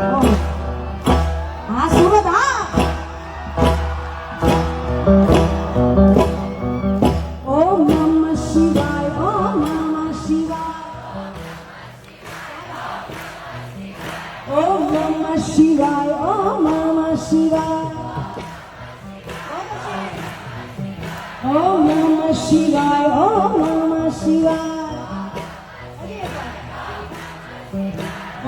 हा सुरत हा ओम नमः शिवाय ओम नमः शिवाय ओम नमः शिवाय ओम नमः शिवाय ओम नमः शिवाय ओम नमः शिवाय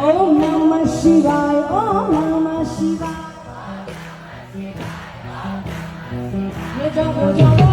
ओम नमः शिवाय ओम नमः शिवाय ये जगो जगो